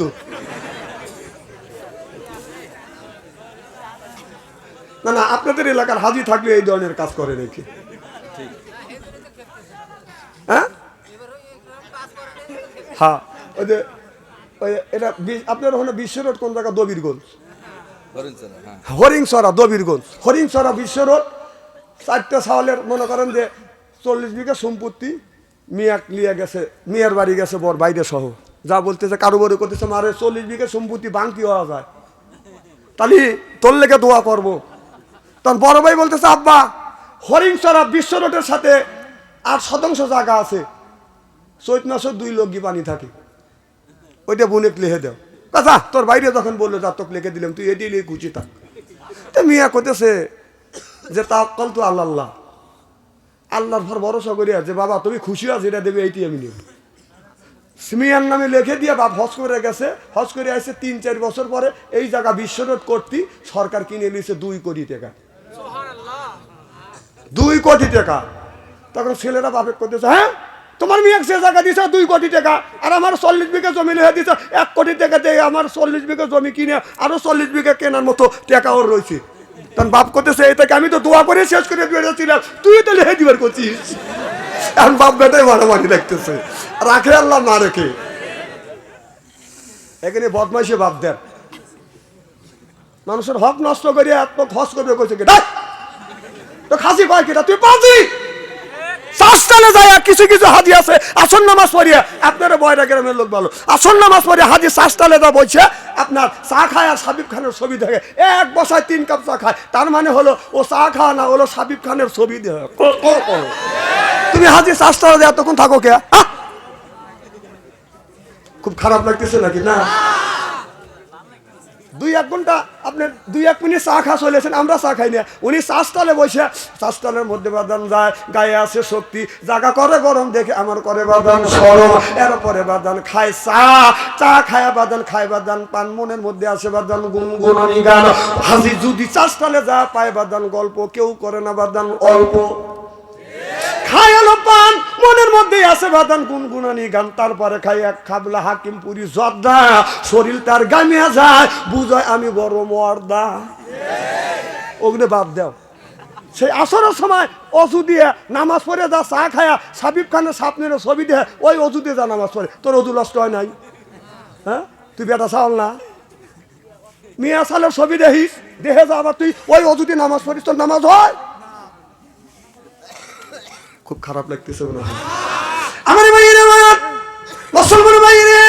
তো। না না, আপনাদের এলাকার হাজি থাকলে এই ধরনের কাজ করে নাকি? হ্যাঁ হ্যাঁ, ওই যে ওই এটা আপনার ওখানে বিশ্ব রোড কোন জায়গা? দবিরগঞ্জ, হরিংসরা, দবিরগঞ্জ, হরিংসরা বিশ্ব রোড। 4টা ছাওয়ালের মনে করেন যে 40 বিঘা সম্পত্তি মিয়াক লিয়ে গেছে, মিয়ার বাড়ি গেছে বর বাইরে সহ, যা বলতেছে কারো বড় করতেছে মারে 40 বিঘা সম্পত্তি বাংকি হওয়া যায়, তাহলে তোর লেগে দোয়া করবো। তখন বড় ভাই বলতেছে আব্বা হরিংসরা বিশ্ব রোডের সাথে 8 শতাংশ জায়গা আছে, চৈত মাসে 2 লোক পানি থাকে, ওইটা বোনেক লিখে দেও। কথা তোর বাইরে যখন বললো যা তোকে লিখে দিলাম, তুই এটি লিখে খুশি থাক। তো মিয়া করতেছে যে তাওয়াক্কাল তো আল্লাহ, আল্লাহর পর ভরসা করি আছে, বাবা তুমি খুশি আছো এটা দেবে এইটি আমি নেব। মিয়ার নামে লিখে দিয়ে বাপ হজ করে গেছে, হজ করে আসছে 3-4 বছর পরে এই জায়গা বিশ্ব রোড করতে সরকার কিনে নিয়েছে 2 কোটি টাকা, 2 কোটি টাকা। তখন ছেলেরা বাপে করতেছে হ্যাঁ তোমার মেয়ে সে জায়গা দিছে 2 কোটি টাকা, আর আমার 40 বিঘা জমি লিখে দিছে 1 কোটি টাকা দিয়ে, আমার 40 বিঘা জমি কিনে আরো 40 বিঘা কেনার মতো টাকা ওর রয়েছে। তখন বাপ করতেছে এটাকে আমি তো দোয়া করে শেষ করে দিয়েছিলাম, তুই তো লিখে দিবার করছিস। এখন বাপ বেটাই মারামারি লাগতেছে, রাখে আল্লাহ না রেখে। এখানে বদমাইশে বাপ দেন, মানুষের হক নষ্ট করে এত খরচ করবে কইছে কি তো খাসি কয় কিটা তুই পাজি শাস্তালে যায়। কিছু কিছু হাজি আছে আসন নামাজ পড়িয়া, আপনারা বয়রা গ্রামের লোক ভালো, আসন নামাজ পড়িয়া হাজি শাস্তালে যা বলছে আপনার চা খায় আর সাবিব খানের ছবি দেখে, 1 বসায় 3 কাপ চা খায়, তার মানে হলো ও চা খাওয়া না, হলো সাবিব খানের ছবি দেখে। তুমি হাজি শাস্তালে যায় তখন থাকো কে? খুব খারাপ লাগতেছে নাকি না? 2-1 ঘন্টা আপনি 2-1 মিনিট চা খা চলেছেন, আমরা চা খাই না। উনি চাষতলে বসে, চাষতলের মধ্যে বাদান যায়, গায়ে আছে শক্তি, জায়গা করে গরম দেখে আমার করে বাদান সরম, এরপরে বাদান খায় চা, চা খায়া বাদান খায় বাদান পান, মনের মধ্যে আছে বাদান গুনগুনানি গান। হাজি যদি চাষতলে যা পায় বাদান গল্প, কেউ করে না বাদান অল্প, খায় আলো পান, মনের মধ্যে আছে বাদান গুনগুনানি গান। তারপরে খাই 1 খাবলা হাকিমপুরি জর্দা, শরীর তার গামিয়া যায়, বুঝায় আমি বড় মর্দা। ওগুলো বাদ দাও। সেই আসরের সময় অজু দিয়ে নামাজ পড়ে যা চা খায়া সাবিব খানের সাপনের ছবি দিয়ে ওই অজু দিয়ে যা নামাজ পড়ে, তোর অজু নষ্ট হয় নাই? হ্যাঁ তুই বেটা চাল না, মিয়া সালের ছবি দেখিস, দেখে যা আবার তুই ওই অজু দিয়ে নামাজ পড়িস, তোর নামাজ হয়? খুব খারাপ লাগতেছে মনে হয় আমার ভাইয়েরা, মুসলমান ভাইয়েরা,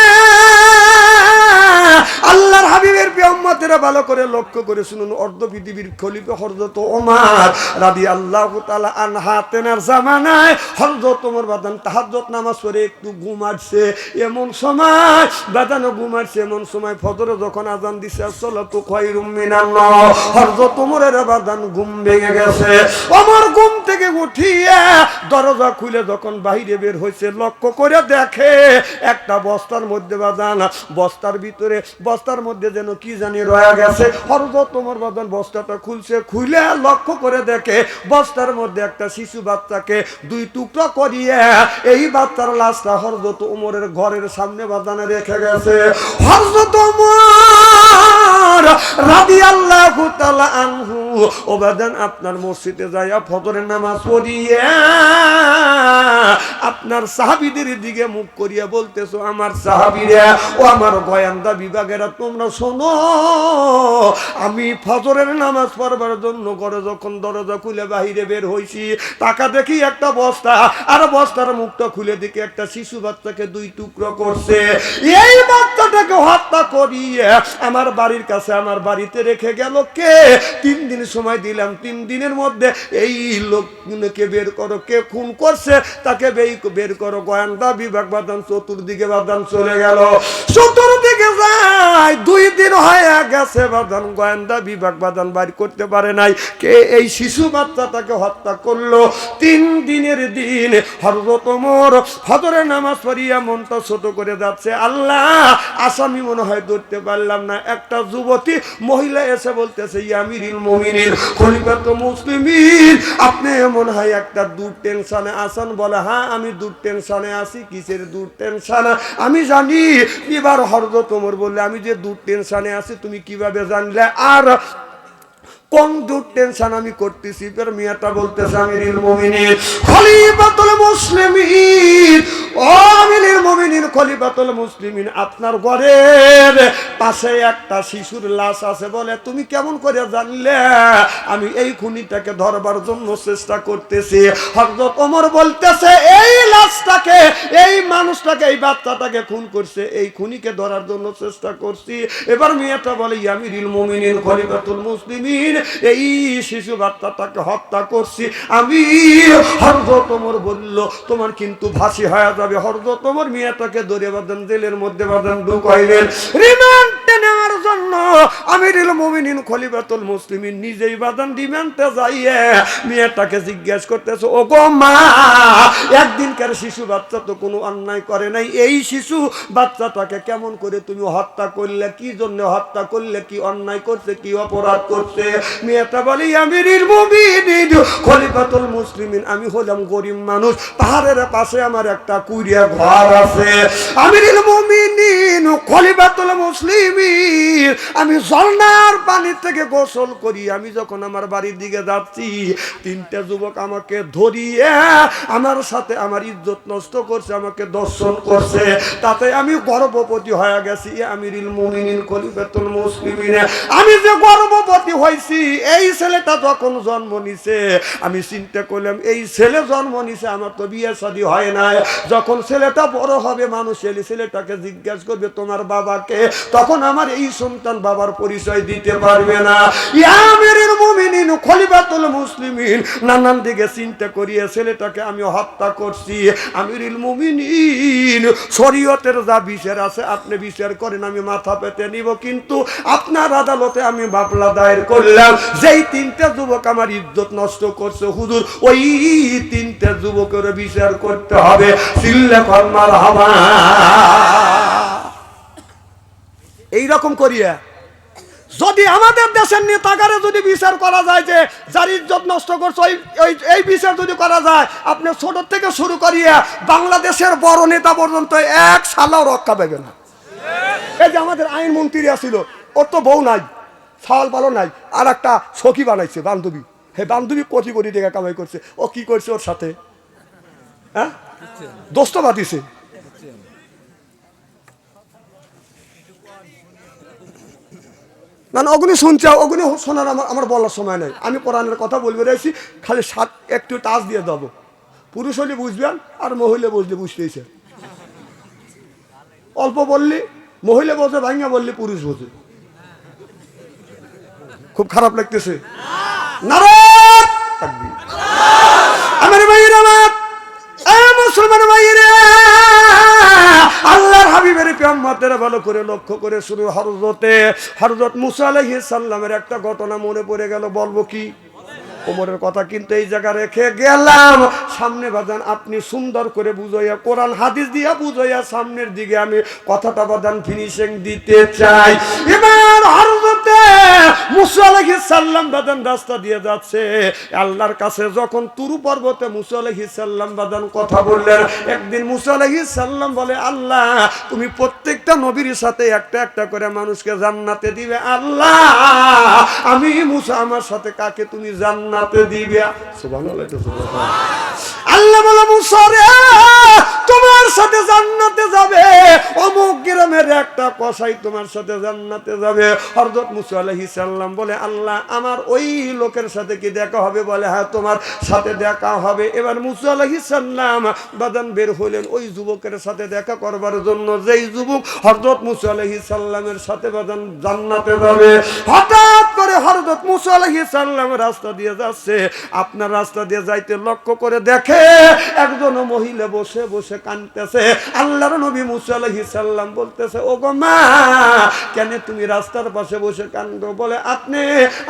আল্লাহর হাবিবের উম্মতেরা ভালো করে লক্ষ্য করে শুনুন। অর্ধ পৃথিবীর খলিফা হযরত ওমর রাদিয়াল্লাহু তাআলা আনহা তেনার জামানায় হযরত ওমর বাদান তাহাজ্জুদ নামাজ পড়ে একটু ঘুমাচ্ছে, এমন সময় বাদান ঘুমাচ্ছে, এমন সময় ফজরে যখন আযান দিছে আসসালাতু খায়রুম মিনান নাওম, হযরত ওমরের বাদান ঘুম ভেঙে গেছে। ওমর ঘুম থেকে উঠিয়ে দরজা খুলে যখন বাইরে বের হয়েছে, লক্ষ্য করে দেখে একটা বস্তার মধ্যে বাদান, বস্তার ভিতরে, বস্তার মধ্যে যেন কি জানি রয়ে গেছে। হযরত ওমর বাদান বস্তাটা খুলছে, খুলে লক্ষ্য করে দেখে বস্তার মধ্যে একটা শিশু বাচ্চাকে 2 টুকরা করিয়ে এই বাচ্চার লাশটা হযরত ওমরের ঘরের সামনে বাদানে রেখে গেছে। হযরত ওমর রাদিয়াল্লাহু তাআলা আনহু ও বাদান আপনার মসজিদে যাইয়া ফজরের নামাজ পড়িয়া আপনার সাহাবীদের দিকে মুখ করিয়া বলতেছো, আমার সাহাবীরা ও আমার গোয়েন্দা বিভাগেরা তোমরা শোনো, আমি ফজরের নামাজ পড়বার জন্য করে যখন দরজা খুলে বাহিরে বের হইছি, টাকা দেখি একটা বস্তা, আর বস্তার মুখটা খুলে দেখি একটা শিশু বাচ্চাকে 2 টুকরো করছে। এই বাচ্চাটাকে হত্যা করিয়ে আমার বাড়ির কাছে, আমার বাড়িতে রেখে গেল কে? 3 দিন সময় দিলাম, 3 দিনের মধ্যে এই লোককে বের করো, কে খুন করছে তাকে বের করো। গোয়েন্দা বিভাগ বাদান চতুর্দিকে বাদান চলে গেল, চতুর্দিকে যায়, 2 দিন হয়ে গেছে বাদান, গোয়েন্দা বিভাগ বাদান বাইর করতে পারে নাই কে এই শিশু বাচ্চাটাকে হত্যা করলো। 3 দিনের দিন হযরত ওমর ফজরের নামাজ পড়িয়া মনটা ছোট করে যাচ্ছে, আল্লাহ আসামি মনে হয় ধরতে পারলাম না, একটা যুবক প্রতি মহিলা এসে বলতেছে, ইয়া আমিরুল মুমিনিন, খলিফাতুল মুসলিমিন, আপনি মনে হয় একটা দূর টেনশনে আছেন। বলে, হ্যাঁ আমি দূর টেনশনে আছি। কিসের দূর টেনশন? আমি জানি। এবার হযরত ওমর বললে, আমি যে দূর টেনশনে আছি তুমি কিভাবে জানলে? আর কোন দূর টেনশন আমি করতেছি? এবার মিয়াটা বলতেছে, আমিরুল মুমিনিন, খলিফাতুল মুসলিমিন, ও আমিরুল মুমিনিন, খলিফাতুল মুসলিমিন, আপনার ঘরের পাশে একটা শিশুর লাশ আছে। বলে, তুমি কেমন করে জানলে? আমি এই খুনিটাকে ধরবার জন্য চেষ্টা করতেছি। হযরত ওমর বলতেছে, এই লাশটাকে, এই মানুষটাকে, এই বাচ্চাটাকে খুন করছে, এই খুনিকে ধরার জন্য চেষ্টা করছি। এবার মেয়েটা বলে, ইয়া আমিরুল মুমিনিন, খলিফাতুল মুসলিমিন, এই শিশু বাচ্চাটাকে হত্যা করছি আমি। হযরত ওমর বলল, তোমার কিন্তু ফাঁসি হয়ে যাবে। হযরত ওমর মেয়েটাকে ধরে বাঁধেন, জেলের মধ্যে বাঁধেন, ঢুকাইলেন রিমান্ডে নেওয়ার জন্য। আমিরুল মুমিনিন খলিফাতুল মুসলিমিন নিজেই বাঁধেন রিমান্ডে যাইয়ে মেয়েটাকে জিজ্ঞাসা করতেছে, ও গো মা, একদিনকার শিশু বাচ্চা তো কোনো অন্যায় করে নাই, এই শিশু বাচ্চাটাকে কেমন করে তুমি হত্যা করলে? কি জন্য হত্যা করলে? কি অন্যায় করছে? কি অপরাধ করছে? মেয়েটা বলি, আমিরুল মুমিনিন খলিফাতুল মুসলিমিন, আমি হলাম গরিব মানুষ, পাহাড়ের পাশে আমার একটা কুড়িয়া ঘর আছে। আমিরুল মুমিনিন খলিফাতুল মুসলিমিন, আমি ঝর্ণার পানি থেকে গোসল করি। আমি যখন আমার বাড়ির দিকে যাচ্ছি, তিনটা যুবক আমাকে ধরিয়ে আমার সাথে আমার ইজ্জত নষ্ট করছে, আমাকে দর্শন করছে। তাতে আমি গর্ভবতী হয়ে গেছি। আমিরুল মুমিনিন খলিফাতুল মুসলিমিন, আমি যে গর্ভবতী হয়েছি, এই ছেলেটা যখন জন্ম নিছে, আমি চিন্তা করলাম, এই ছেলে জন্ম নিছে, আমার তো বিয়ে শাদী হয় না। যখন ছেলেটা বড় হবে, মানুষ এলে ছেলেটাকে জিজ্ঞাসা করবে তোমার বাবাকে, তখন আমার এই সন্তান বাবার পরিচয় দিতে পারবে না। ইয়া আমিরুল মুমিনিন খলিফাতুল মুসলিমিন, নানান দিকে চিন্তা করিয়ে ছেলেটাকে আমি হত্যা করছি। আমিরুল মুমিনিন, শরীয়তের যা বিচার আছে আপনি বিচার করেন, আমি মাথা পেতে নিব, কিন্তু আপনার আদালতে আমি মামলা দায়ের করলাম। যেই তিনটা যুবক আমার ইজ্জত নষ্ট করছে হুজুর, ওই তিনটা যুবকের বিচার করতে হবে। সিল্লা কর্মার হাওয়া এইরকম করিয়া যদি আমাদের দেশের নেতাগারে যদি বিচার করা যায়, যে যার ইজ্জত নষ্ট করছে এই বিচার যদি করা যায়, আপনি ছোট থেকে শুরু করিয়া বাংলাদেশের বড় নেতা পর্যন্ত এক সালাও রক্ষা পাবে না। এই যে আমাদের আইন মন্ত্রী আসছিল, ওর তো বউ নাই, ছাওয়াল পালো নাই, আর একটা সখী বানাইছে বান্ধবী। হে বান্ধবী কোটি কোটি টাকা কামাই করছে। ও কি করছে ওর সাথে? হ্যাঁ, দোস্ত বাঁধিছে। না না, ওগুলি শুনছে, ওগুলি শোনার আমার বলার সময় নেই। আমি কোরআনের কথা বলবে রয়েছি, খালি একটু টাচ দিয়ে দেবো। পুরুষ হলে বুঝবেন, আর মহিলা বুঝলে বুঝতেইছে। অল্প বললি মহিলা বোঝে, ভাঙা বললি পুরুষ বোঝে। খুব খারাপ লাগতেছে। নারায়ণ তাকবীর। আমার ভাইয়ের, আমার মুসলমান ভাইয়েরা, আল্লাহর হাবিবের পেয়াম্মাতেরা ভালো করে লক্ষ্য করে শুরু। হযরত মুসা আলাইহিস সালামের একটা ঘটনা মনে পড়ে গেল, বলবো কি? ওমরের কথা কিন্তু এই জায়গা রেখে গেলাম। সামনে বাজান আপনি সুন্দর করে বুঝাইয়া, কোরআন হাদিস দিয়া বুঝাইয়া সামনের দিকে আমি কথাটা বাজান ফিনিশিং দিতে চাই। এবার হযরতে মুসা আলাইহিস সালাম বাজান রাস্তা দিয়ে যাচ্ছে আল্লাহর কাছে। যখন তুরু পর্বতে মুসা আলাইহিস সালাম বাজান কথা বললেন, একদিন মুসা আলাইহিস সালাম বলে, আল্লাহ তুমি প্রত্যেকটা নবীর সাথে একটা একটা করে মানুষকে জান্নাতে দিবে। আল্লাহ আমি মুসা, আমার সাথে কাকে তুমি জান্নাতে দিবে? সুবহানাল্লাহ। আল্লাহ বলে, মুসা রে, তোমার সাথে জান্নাতে যাবে অমুক গ্রামের একটা কসাই, তোমার সাথে জান্নাতে যাবে। হযরত মুসা আলাইহিস সালাম বলে, আল্লাহ আমার ওই লোকের সাথে কি দেখা হবে? বলে, হ্যাঁ তোমার সাথে দেখা হবে। এবার মুসা আলাইহিস সালাম বাদান বের হইলেন ওই যুবকের সাথে দেখা করবার জন্য, যেই যুবক হযরত মুসা আলাইহিস সালামের সাথে বাদান জান্নাতে যাবে। হঠাৎ করে হযরত মুসা আলাইহিস সালাম রাস্তা দিয়ে যাচ্ছে, আপনার রাস্তা দিয়ে যাইতে লক্ষ্য করে দেখে একজন মহিলা বসে বসে কাঁদতেছে। আল্লাহর নবী মুসা আলাইহিস সালাম বলতেছে, ও গো মা, কেন তুমি রাস্তার পাশে বসে কাঁদো? বলে,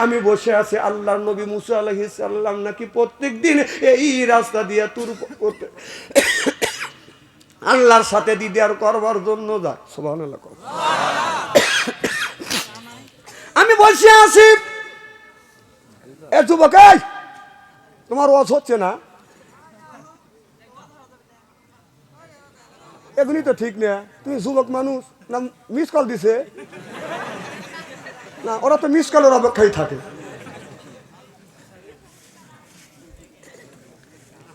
আমি বসে আছি, আল্লাহর নবী মুসা আলাইহিস সালাম নাকি প্রত্যেকদিন এই রাস্তা দিয়ে আল্লাহর সাথে দিদার করবার জন্য যায়। সুবহানাল্লাহ। বসে আছি, এ যুবক, এই তোমার ওয়াজ হচ্ছে না, এগুলি তো ঠিক না। তুমি যুবক মানুষ না, মিস কল দিছে না, ওরা তো মিস কলের অপেক্ষায় থাকে।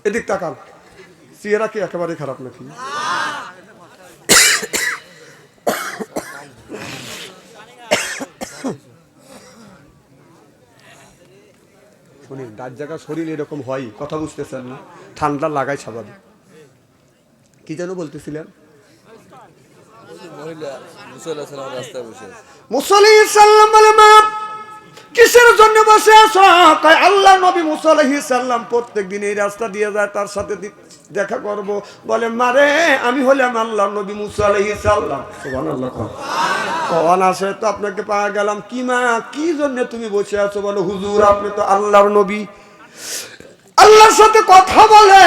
এদিক তাকান, চেহারা কি একেবারে খারাপ নাকি? শুনি ডাক জায়গা শরীর এরকম হয়, কথা বুঝতেছেন না? ঠান্ডা লাগাই স্বাভাবিক। কি যেন বলতেছিলেন? মুসা আলাইহিস সালাম বলে, মা কিসের জন্য বসে আছো? কয় আল্লাহ নবী মুসা আলাইহিস সালাম প্রত্যেকদিন এই রাস্তা দিয়ে যায়, তার সাথে দেখা করব। বলে মারে, আমি হলাম আল্লাহ নবী মুসা আলাইহিস সালাম। সুবহানাল্লাহ। কখন আসে তো আপনাকে পাওয়া গেলাম। কি মা, কি জন্য তুমি বসে আছো? বলো হুজুর, আপনি তো আল্লাহর নবী, আল্লাহর সাথে কথা বলে